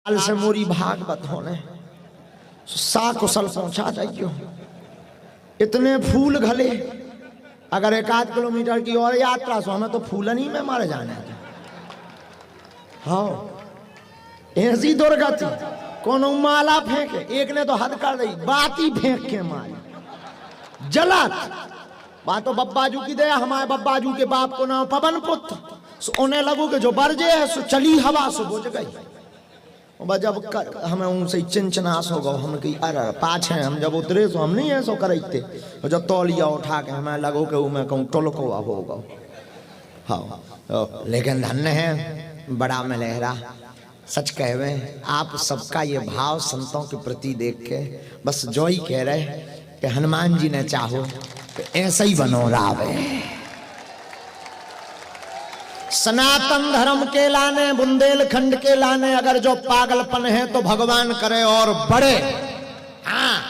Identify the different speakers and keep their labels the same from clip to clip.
Speaker 1: काल से मोरी भागवत होने सा कुशल पहुंचा जाइयो। इतने फूल घले, अगर 1-8 किलोमीटर की और यात्रा सो हमें तो फूलनी में मर जाना है। हाँ ऐसी दुर्गति कोनो माला फेंके, एक ने तो हद कर दी, बाती फेंक के मारी जलत। बातो बब्बाजू की दया, हमारे बब्बाजू के बाप को नाम पवन पुत्र। उन्हें लगो कि जो बरजे है सो चली हवा सो बुझ गई। जब हमें उनसे चिंचनाश हो गो, हम कही अरे पाछे हम जब उतरे तो हम नहीं ऐसा करते। जब तौलिया उठा के हमें लगो कि मैं कहूँ टोलको होगा। हाँ लेकिन धन्य है बड़ा मलहरा। सच कहवे आप सबका ये भाव संतों के प्रति देख के बस जो ही कह रहे कि हनुमान जी ने चाहो कि ऐसा ही बनो रावे। सनातन धर्म के लाने, बुंदेलखंड के लाने अगर जो पागलपन है तो भगवान करे और बढ़े। हाँ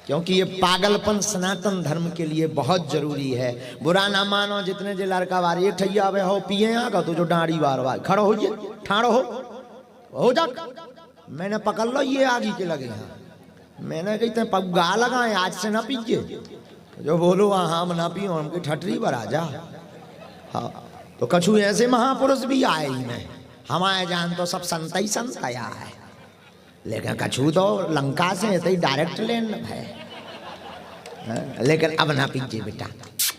Speaker 1: क्योंकि ये पागलपन सनातन धर्म के लिए बहुत जरूरी है। बुरा ना मानो, जितने जे लड़का बार ये ठैया वे हो पिए आगा तो जो डांडी बार बार खड़ो हो, ठाड़ो हो जा। मैंने पकड़ लो ये आगे के लगे हैं। मैंने कहते पग्गा लगाए आज से ना पीजिए, जो बोलो हाँ ना पियो हमके ठटरी पर आ जा। हाँ तो कछु ऐसे महापुरुष भी आए ही नहीं, हमारे जान तो सब संत ही संत आया है, लेकिन कछु तो लंका से ऐसे ही डायरेक्ट लेन है। लेकिन अब ना पीजिए बेटा,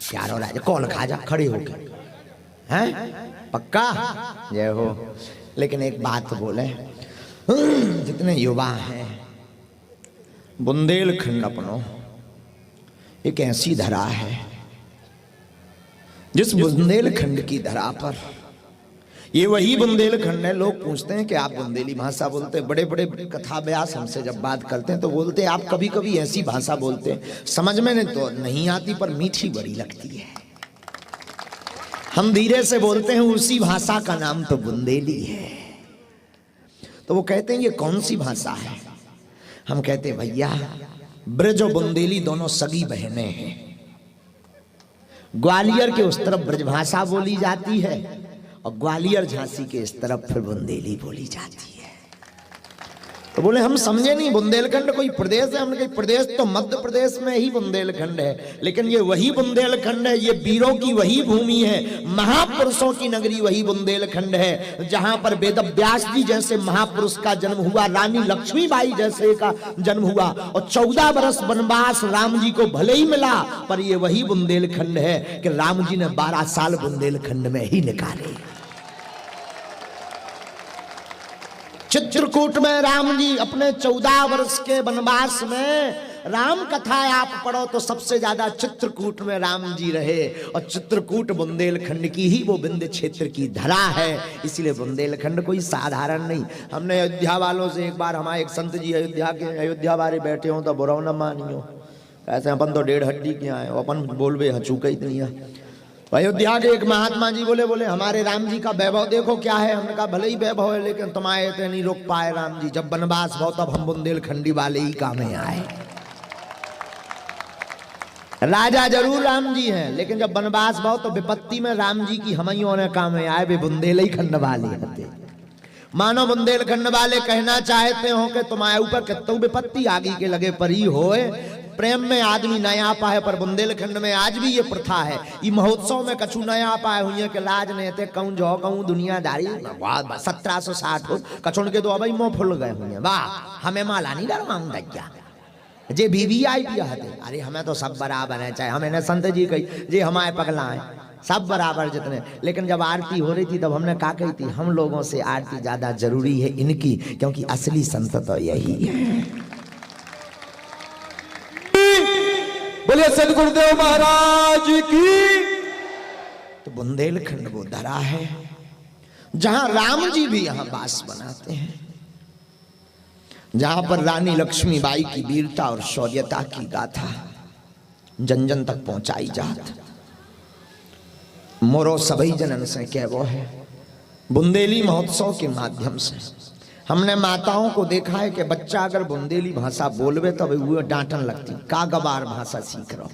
Speaker 1: प्यार हो रहा है, कॉल खा जा खड़े होके, हैं पक्का जय हो। लेकिन एक बात बोले, जितने युवा हैं, बुंदेलखंड अपनो एक ऐसी धरा है जिस बुंदेलखंड की धरा पर, ये वही बुंदेलखंड है। लोग पूछते हैं कि आप बुंदेली भाषा बोलते हैं, बड़े बड़े कथा व्यास हमसे जब बात करते हैं तो बोलते हैं आप कभी कभी ऐसी भाषा बोलते हैं समझ में तो नहीं आती पर मीठी बड़ी लगती है। हम धीरे से बोलते हैं, उसी भाषा का नाम तो बुंदेली है। तो वो कहते हैं ये कौन सी भाषा है? हम कहते हैं भैया ब्रज और बुंदेली दोनों सगी बहनें हैं। ग्वालियर के उस तरफ ब्रजभाषा बोली जाती है और ग्वालियर झांसी के इस तरफ फिर बुंदेली बोली जाती है। तो बोले हम समझे नहीं, बुंदेलखंड कोई प्रदेश है? हमने कहा प्रदेश तो मध्य प्रदेश में ही बुंदेलखंड है, लेकिन ये वही बुंदेलखंड है, ये वीरों की वही भूमि है, महापुरुषों की नगरी वही बुंदेलखंड है, जहां पर वेद व्यास जी जैसे महापुरुष का जन्म हुआ, रानी लक्ष्मीबाई जैसे का जन्म हुआ, और 14 बरस वनवास राम जी को भले ही मिला, पर ये वही बुंदेलखंड है कि राम जी ने 12 साल बुंदेलखंड में ही निकाले। चित्रकूट में राम जी अपने 14 वर्ष के वनवास में, राम कथा आप पढ़ो तो सबसे ज्यादा चित्रकूट में राम जी रहे, और चित्रकूट बुंदेलखंड की ही वो विंध्य क्षेत्र की धरा है, इसलिए बुंदेलखंड कोई साधारण नहीं। हमने अयोध्या वालों से एक बार, हमारे एक संत जी अयोध्या वाले बैठे हो तो बुरा न मानियो, ऐसे अपन तो 1.5 हड्डी के आए, अपन बोलबे हचूका इतनी है। अयोध्या के एक महात्मा जी बोले हमारे राम जी का वैभव देखो क्या है। हमने कहा भले ही वैभव है, लेकिन तुम आए थे नहीं रोक पाए राम जी, जब वनवास बहुत तब हम बुंदेलखंडी वाले ही काम में आए। राजा जरूर राम जी हैं, लेकिन जब वनवास बहुत तो विपत्ति में राम जी की हमइयों ने काम में आए, वे बुंदेलखंड वाले होते। मानो बुंदेलखंड वाले कहना चाहते हो कि तुम्हारे ऊपर कितनी विपत्ति आगे के लगे परी होए, प्रेम में आदमी नया पाए, पर बुंदेलखंड में आज भी ये प्रथा है। ये महोत्सव में कछु नया पाए हुई है कि लाज नहीं थे कहूँ जो कहूँ दुनियादारी 1760 हो कछुन के तो अब मुँह फुल गए हुए, वाह हमें माला नहीं डरवाऊँ दैया जे बीवी आई भी आते। अरे हमें तो सब बराबर है, चाहे हमें संत जी कही जे हमारे पगला है सब बराबर जितने। लेकिन जब आरती हो रही थी तब हमने कहा कही थी हम लोगों से आरती ज्यादा जरूरी है इनकी, क्योंकि असली संत तो यही है।
Speaker 2: बोले सदगुरुदेव महाराज की।
Speaker 1: तो बुंदेलखंड वो धरा है जहां राम जी भी यहां वास बनाते हैं, जहां पर रानी लक्ष्मीबाई की वीरता और शौर्यता की गाथा जन जन तक पहुंचाई जात। मोरो सभी जनन से कह वो है बुंदेली महोत्सव के माध्यम से। हमने माताओं को देखा है कि बच्चा अगर बुंदेली भाषा बोलवे तो वो डांटन लगती, का गवार भाषा सीख रहा।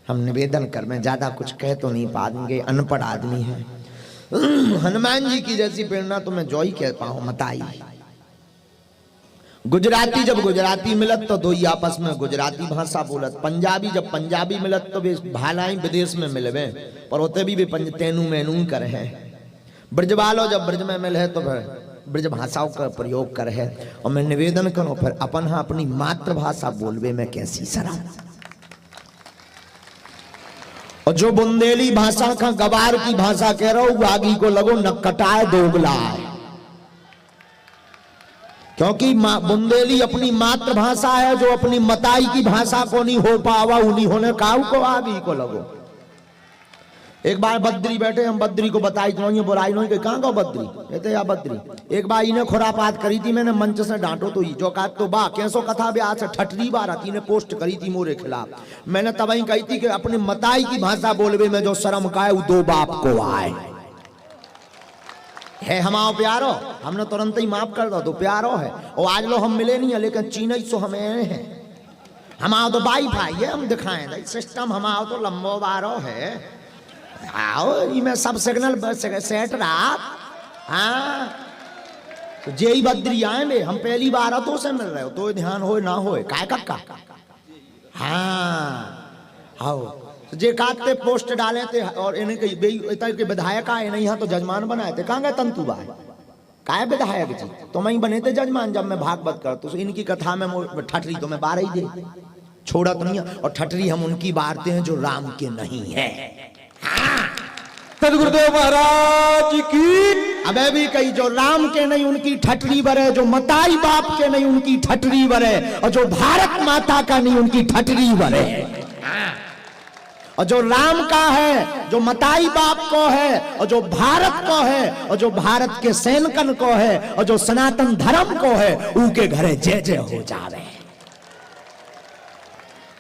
Speaker 1: हम निवेदन कर, मैं ज्यादा कुछ कह तो नहीं पाएंगे, अनपढ़ आदमी है, हनुमान जी की जैसी प्रेरणा तो मैं जो ही कह पाऊं मताई। गुजराती जब गुजराती मिलत तो दो ही आपस में गुजराती भाषा बोलत, पंजाबी जब पंजाबी मिलत तो वे भालाई विदेश में मिलवे, पर होते भी तेनू मेनू कर है। ब्रजवालो जब ब्रज में मिल है तो फिर ब्रज भाषाओं का प्रयोग कर है। और मैं निवेदन करूं फिर अपन हाँ अपनी मातृभाषा बोलवे में कैसी शर्म। और जो बुंदेली भाषा का गवार की भाषा कह रहा हूं आगी को लगो न कटाए दोगला है, क्योंकि बुंदेली अपनी मातृभाषा है। जो अपनी मताई की भाषा को नहीं हो पावा उन्हीं होने काऊ को आगी को लगो। एक बार बद्री बैठे, हम बद्री को बताई बुराई नहीं कि कहाँ गो बद्री, कहते या बद्री। एक बार इन्हें खुरापात करी थी, मैंने मंच से डांटो तो जो कहा तो बा कैसो कथा ब्याह से ठटरी बार आती ने पोस्ट करी थी मोरे खिलाफ। मैंने तभी कही थी कि अपने मताई की भाषा बोलवे में जो शर्म का है वो दो बाप को आए है। हमाओ प्यारो, हमने तुरंत ही माफ कर दो तो प्यारो है। और आज लो हम मिले नहीं है लेकिन चीन सो हमें है। हमाओ तो वाई फाई है, हम दिखाएं सिस्टम। हमाओ तो लंबो बारो है। आओ मैं सब सिग्नल सेट रहा। हाँ तो जेई बद्री आए में हम पहली बार तो से मिल रहे हो तो ध्यान हो ना हो काय कक्का। हाँ आओ तो जे काते पोस्ट डाले थे और इन्हें के विधायक आए नहीं यहाँ तो जजमान बनाए थे। कहाँ गए तंतु बाय काय विधायक जी तो मैं बने थे जजमान जब मैं भागवत कर तो इनकी कथा में ठटरी तो मैं बार ही दे छोड़ा तो नहीं। और ठटरी हम उनकी बारते हैं जो राम के नहीं है।
Speaker 2: सदगुरुदेव महाराज की।
Speaker 1: अबे भी कही जो राम के नहीं उनकी ठटरी बरे, जो मताई बाप के नहीं उनकी ठटरी बरे, और जो भारत माता का नहीं उनकी ठटरी बरे। और जो राम का है, जो मताई बाप को है, और जो भारत को है, और जो भारत के सैनिकन को है, और जो सनातन धर्म को है, उनके घरे जय जय हो जावे।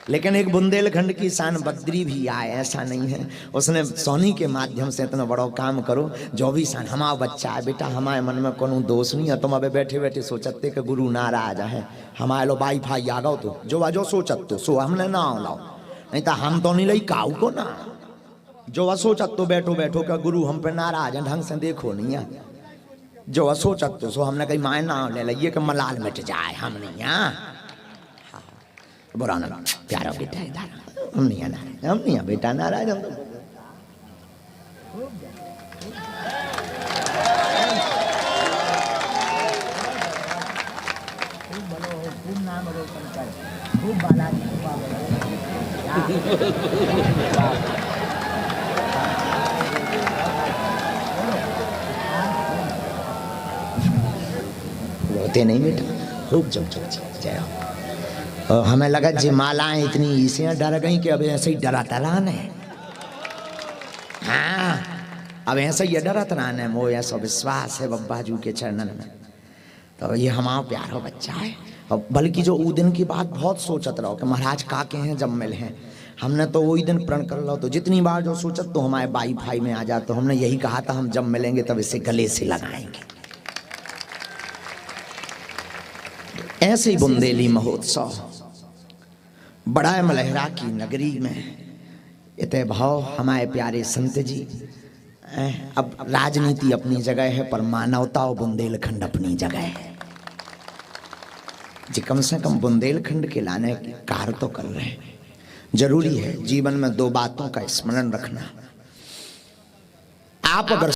Speaker 1: लेकिन एक बुंदेलखंड की शान बद्री भी आए, ऐसा नहीं है। उसने सोनी के माध्यम से इतना बड़ा काम करो। जो भी शान हमारा बच्चा है बेटा, हमारे मन में कोनो दोष नहीं है। तुम अबे बैठे बैठे सोचते कि गुरु नाराज है, हमारे लो बाई फाई आ गो तो जो सोचत तो सो हमने ना लाओ, नहीं तो हम तो नहीं लई काऊ को ना। जो सोचत तो बैठो बैठो का गुरु हम पे नाराज है, ढंग से देखो नहीं है। जो सोचत तो सो हमने कहीं माए ना ले लिये कि मलाल मिट जाए, हम नहीं यहाँ बुरा ना प्यारा बेटा इधर हम नहीं नाराज, हम नहीं बेटा नाराज। हम रोते नहीं बेटा, खूब जब जय हो। हमें लगा जी मालाएं इतनी इसे डर गई कि अब ऐसे ही डरा तलान है। हाँ अब ऐसा ही डरा तलान है, मोह ऐसा विश्वास है बब्बा जू के चरणन में। तो ये हमारा प्यारा बच्चा है। और बल्कि जो वो दिन की बात बहुत सोचत रहो कि महाराज काके हैं जब मिले हैं, हमने तो वही दिन प्रण कर लो। तो जितनी बार जो सोचत तो हमारे बाई भाई में आ जाते। तो हमने यही कहा था हम जब मिलेंगे तब इसे गले से लगाएंगे। ऐसे ही बुंदेली महोत्सव बड़ा मलहरा की नगरी में इतने भाव हमारे प्यारे संत जी। अब राजनीति अपनी जगह है पर मानवता और बुंदेलखंड अपनी जगह है। जी कम से कम बुंदेलखंड के लाने की कार्य तो कर रहे हैं। जरूरी है जीवन में दो बातों का स्मरण रखना। आप अगर